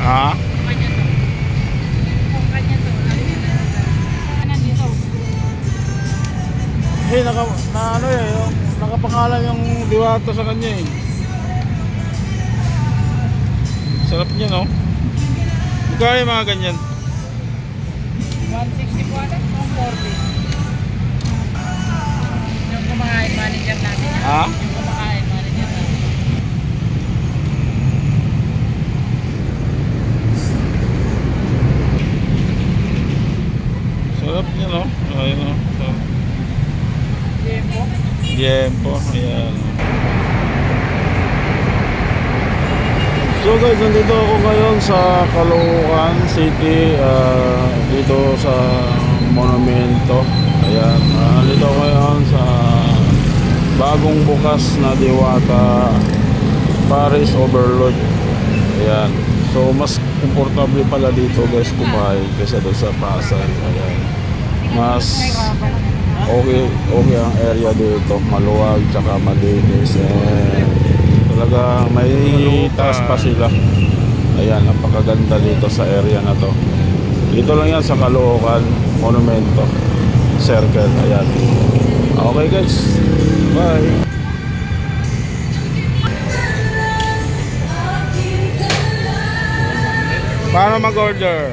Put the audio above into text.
Ha? Kanya to. Kanya to. Nandito. Eh, ano eh, nakapangalan yung Diwata sa kanya eh. Sarap niya, no? Magkano yung mga ganyan? 160 po ata, 140. Yung kumakain manager natin. Ha? Yung kumakain manager natin. Sarap niya, no? Ayun, no? Tempo. Tiempo, ayan. So guys, nandito ako ngayon sa Caloocan City, dito sa Monumento. Ayan, nandito ako ngayon sa bagong bukas na Diwata Paris Overload. Ayan, so mas komportable pala dito guys kumain kaysa doon sa Pasay. Ayan, mas okay ang area dito, maluwag tsaka malinis, talaga may taas pa sila. Ayan, napakaganda dito sa area na to. Dito lang yan sa Caloocan Monumento Circle. Ayan, okay guys, bye. Paano mag-order?